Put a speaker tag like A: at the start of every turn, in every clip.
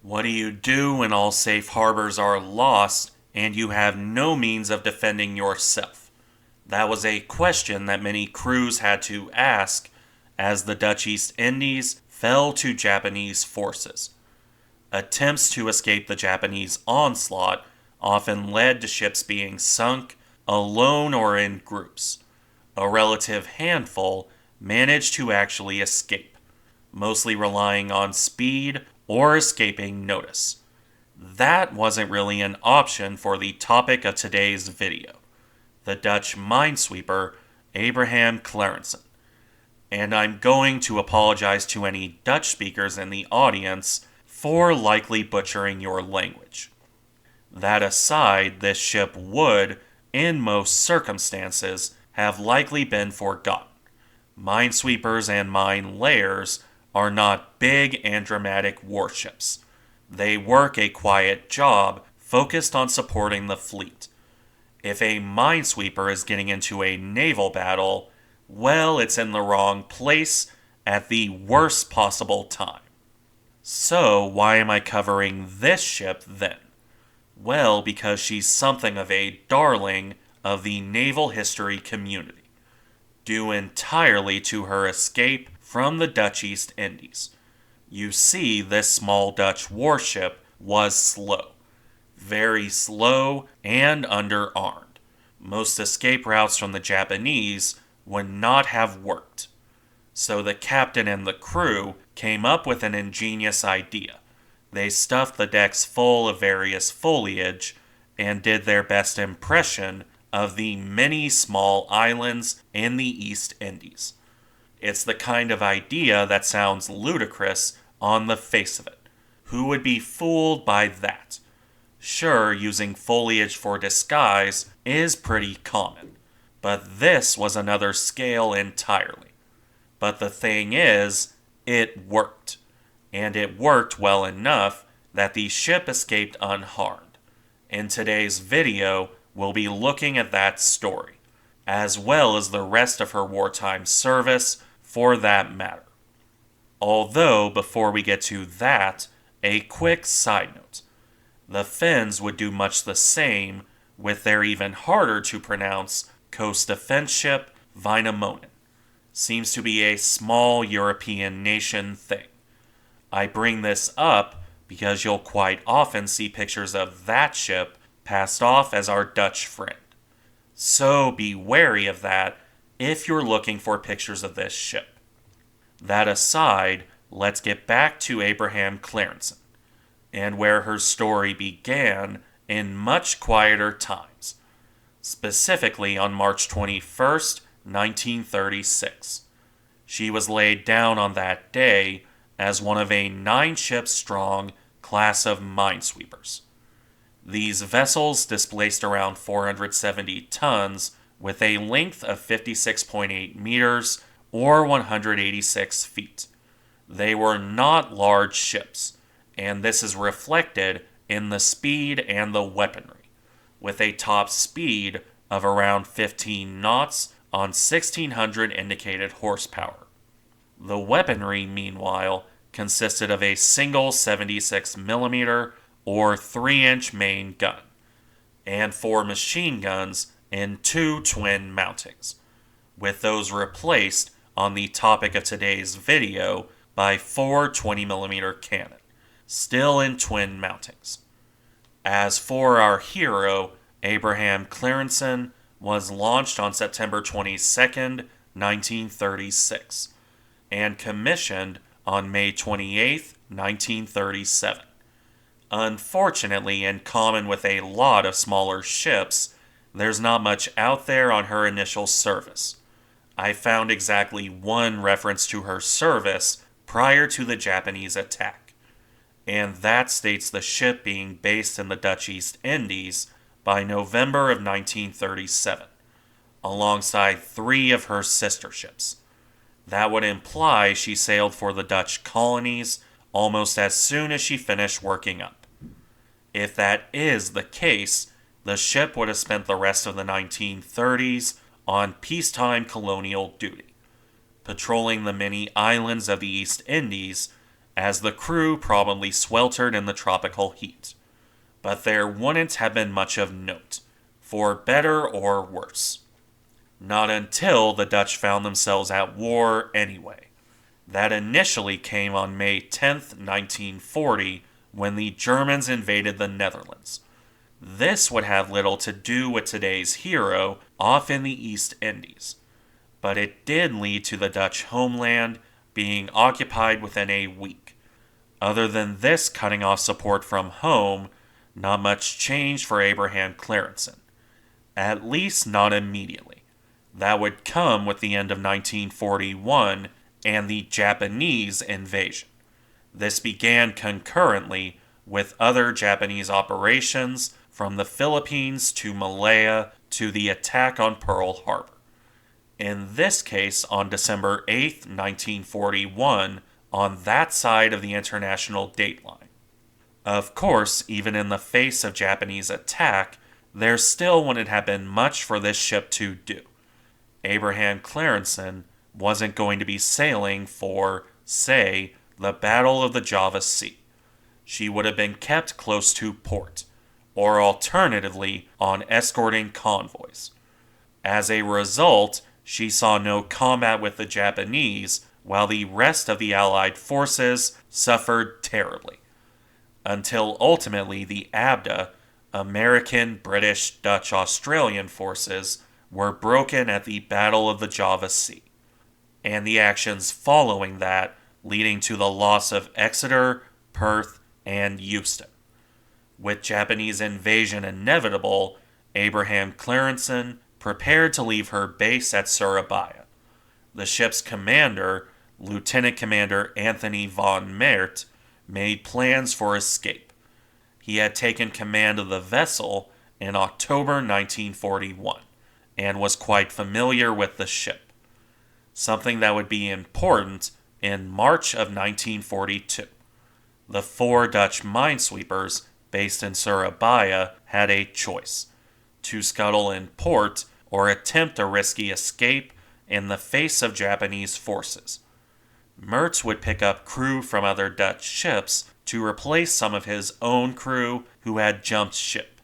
A: What do you do when all safe harbors are lost and you have no means of defending yourself? That was a question that many crews had to ask as the Dutch East Indies fell to Japanese forces. Attempts to escape the Japanese onslaught often led to ships being sunk alone or in groups. A relative handful managed to actually escape, mostly relying on speed or escaping notice. That wasn't really an option for the topic of today's video, the Dutch minesweeper Abraham Crijnssen. And I'm going to apologize to any Dutch speakers in the audience for likely butchering your language. That aside, this ship would, in most circumstances, have likely been forgotten. Minesweepers and mine layers are not big and dramatic warships. They work a quiet job focused on supporting the fleet. If a minesweeper is getting into a naval battle, well, it's in the wrong place at the worst possible time. So, why am I covering this ship then? Well, because she's something of a darling of the naval history community, due entirely to her escape from the Dutch East Indies. You see, this small Dutch warship was slow, very slow and underarmed. Most escape routes from the Japanese would not have worked. So the captain and the crew came up with an ingenious idea. They stuffed the decks full of various foliage and did their best impression of the many small islands in the East Indies. It's the kind of idea that sounds ludicrous on the face of it. Who would be fooled by that? Sure, using foliage for disguise is pretty common, but this was another scale entirely. But the thing is, it worked. And it worked well enough that the ship escaped unharmed. In today's video, we'll be looking at that story, as well as the rest of her wartime service for that matter. Although, before we get to that, a quick side note. The Finns would do much the same with their even harder to pronounce coast defense ship Väinämöinen. Seems to be a small European nation thing. I bring this up because you'll quite often see pictures of that ship passed off as our Dutch friend. So be wary of that if you're looking for pictures of this ship. That aside, let's get back to Abraham Crijnssen, and where her story began in much quieter times, specifically on March 21st, 1936. She was laid down on that day as one of a 9-ship-strong class of minesweepers. These vessels displaced around 470 tons with a length of 56.8 meters or 186 feet. They were not large ships, and this is reflected in the speed and the weaponry, with a top speed of around 15 knots on 1600 indicated horsepower. The weaponry, meanwhile, consisted of a single 76mm or 3-inch main gun, and 4 machine guns in 2 twin mountings, with those replaced on the topic of today's video by 4 20mm cannon, still in twin mountings. As for our hero, Abraham Crijnssen was launched on September 22nd, 1936, and commissioned on May 28, 1937. Unfortunately, in common with a lot of smaller ships, there's not much out there on her initial service. I found exactly one reference to her service prior to the Japanese attack, and that states the ship being based in the Dutch East Indies by November of 1937, alongside 3 of her sister ships. That would imply she sailed for the Dutch colonies almost as soon as she finished working up. If that is the case, the ship would have spent the rest of the 1930s on peacetime colonial duty, patrolling the many islands of the East Indies as the crew probably sweltered in the tropical heat. But there wouldn't have been much of note, for better or worse. Not until the Dutch found themselves at war anyway. That initially came on May 10th, 1940, when the Germans invaded the Netherlands. This would have little to do with today's hero off in the East Indies, but it did lead to the Dutch homeland being occupied within a week. Other than this cutting off support from home, not much changed for Abraham Crijnssen. At least not immediately. That would come with the end of 1941 and the Japanese invasion. This began concurrently with other Japanese operations from the Philippines to Malaya to the attack on Pearl Harbor. In this case, on December 8, 1941, on that side of the international dateline. Of course, even in the face of Japanese attack, there still wouldn't have been much for this ship to do. Abraham Crijnssen wasn't going to be sailing for, say, the Battle of the Java Sea. She would have been kept close to port, or alternatively on escorting convoys. As a result, she saw no combat with the Japanese, while the rest of the Allied forces suffered terribly. Until ultimately the ABDA, American, British, Dutch, Australian forces, were broken at the Battle of the Java Sea, and the actions following that leading to the loss of Exeter, Perth, and Euston. With Japanese invasion inevitable, Abraham Crijnssen prepared to leave her base at Surabaya. The ship's commander, Lieutenant Commander Anthony von Mert, made plans for escape. He had taken command of the vessel in October 1941 and was quite familiar with the ship, something that would be important in March of 1942. The 4 Dutch minesweepers based in Surabaya had a choice: to scuttle in port or attempt a risky escape in the face of Japanese forces. Mertz would pick up crew from other Dutch ships to replace some of his own crew who had jumped ship.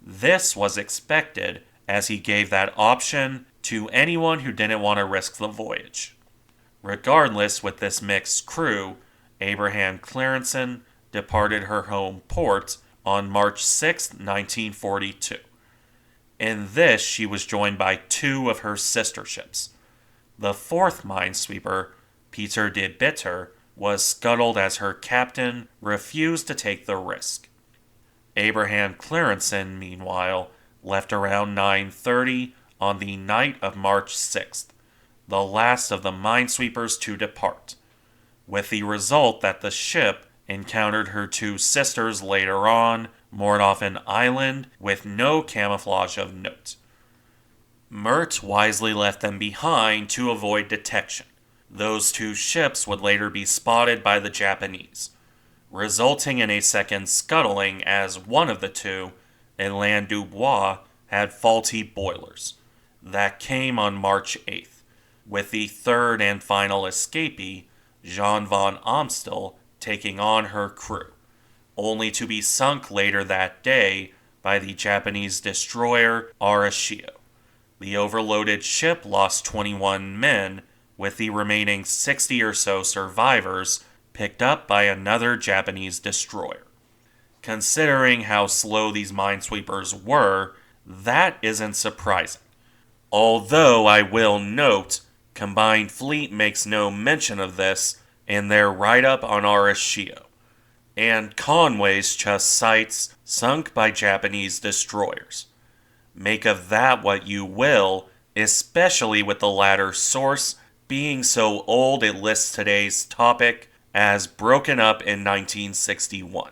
A: This was expected, as he gave that option to anyone who didn't want to risk the voyage. Regardless, with this mixed crew, Abraham Crijnssen departed her home port on March 6, 1942. In this, she was joined by 2 of her sister ships. The 4th minesweeper, Peter de Bitter, was scuttled as her captain refused to take the risk. Abraham Crijnssen, meanwhile, left around 9:30 on the night of March 6th, the last of the minesweepers to depart, with the result that the ship encountered her 2 sisters later on, moored off an island with no camouflage of note. Mert wisely left them behind to avoid detection. Those 2 ships would later be spotted by the Japanese, resulting in a second scuttling as one of the 2, Alain Dubois, had faulty boilers. That came on March 8th, with the 3rd and final escapee, Jean von Amstel, taking on her crew, only to be sunk later that day by the Japanese destroyer Arashio. The overloaded ship lost 21 men, with the remaining 60 or so survivors picked up by another Japanese destroyer. Considering how slow these minesweepers were, that isn't surprising. Although I will note, Combined Fleet makes no mention of this in their write-up on Arashio, and Conway's just cites sunk by Japanese destroyers. Make of that what you will, especially with the latter source being so old it lists today's topic as broken up in 1961.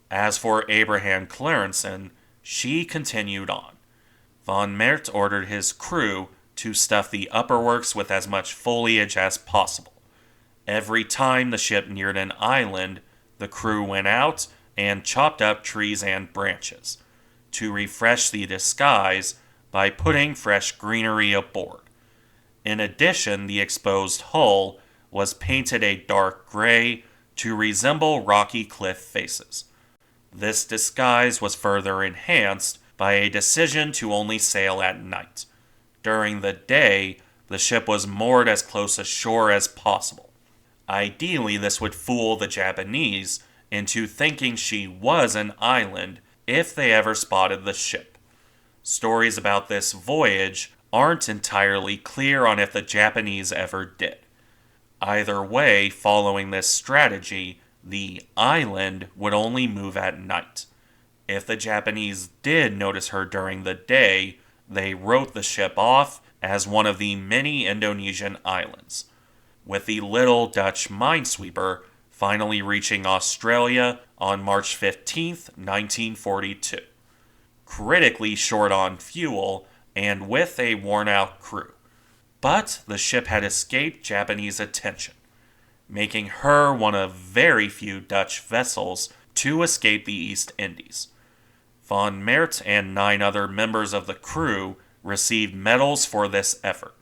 A: As for Abraham Crijnssen, she continued on. Von Mert ordered his crew to stuff the upperworks with as much foliage as possible. Every time the ship neared an island, the crew went out and chopped up trees and branches to refresh the disguise by putting fresh greenery aboard. In addition, the exposed hull was painted a dark gray to resemble rocky cliff faces. This disguise was further enhanced by a decision to only sail at night. During the day, the ship was moored as close ashore as possible. Ideally, this would fool the Japanese into thinking she was an island if they ever spotted the ship. Stories about this voyage aren't entirely clear on if the Japanese ever did. Either way, following this strategy, the island would only move at night. If the Japanese did notice her during the day, they wrote the ship off as one of the many Indonesian islands, with the little Dutch minesweeper finally reaching Australia on March 15, 1942. Critically short on fuel and with a worn-out crew. But the ship had escaped Japanese attention, making her one of very few Dutch vessels to escape the East Indies. Van Mert and 9 other members of the crew received medals for this effort.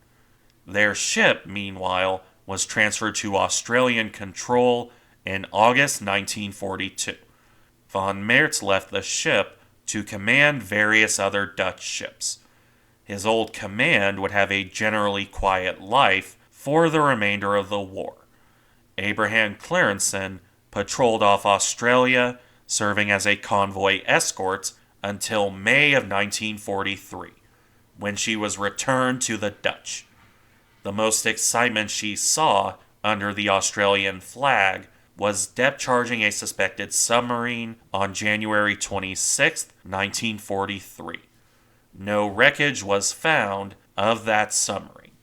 A: Their ship, meanwhile, was transferred to Australian control in August 1942. Van Mert left the ship to command various other Dutch ships. His old command would have a generally quiet life for the remainder of the war. Abraham Crijnssen patrolled off Australia, serving as a convoy escort until May of 1943, when she was returned to the Dutch. The most excitement she saw under the Australian flag was depth charging a suspected submarine on January 26, 1943. No wreckage was found of that submarine.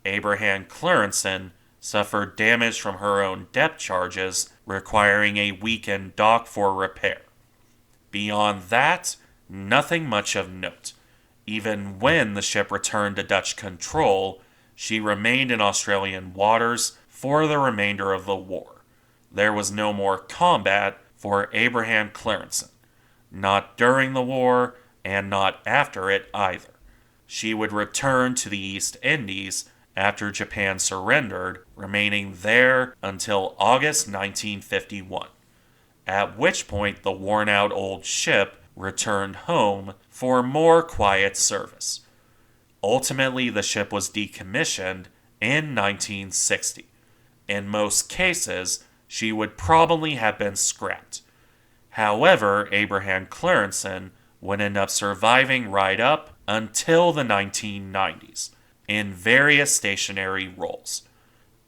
A: Abraham Crijnssen suffered damage from her own depth charges, requiring a weekend dock for repair. Beyond that, nothing much of note. Even when the ship returned to Dutch control, she remained in Australian waters for the remainder of the war. There was no more combat for Abraham Crijnssen, not during the war and not after it either. She would return to the East Indies after Japan surrendered, remaining there until August 1951, at which point the worn-out old ship returned home for more quiet service. Ultimately, the ship was decommissioned in 1960. In most cases, she would probably have been scrapped. However, Abraham Crijnssen would end up surviving right up until the 1990s in various stationary roles,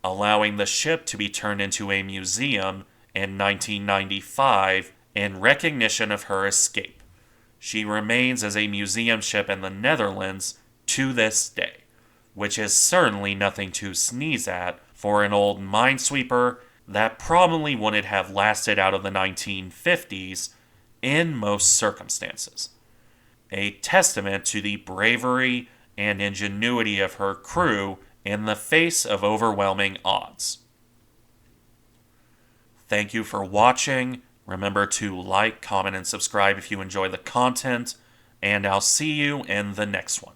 A: allowing the ship to be turned into a museum in 1995 in recognition of her escape. She remains as a museum ship in the Netherlands to this day, which is certainly nothing to sneeze at for an old minesweeper that probably wouldn't have lasted out of the 1950s in most circumstances. A testament to the bravery and ingenuity of her crew in the face of overwhelming odds. Thank you for watching. Remember to like, comment, and subscribe if you enjoy the content, and I'll see you in the next one.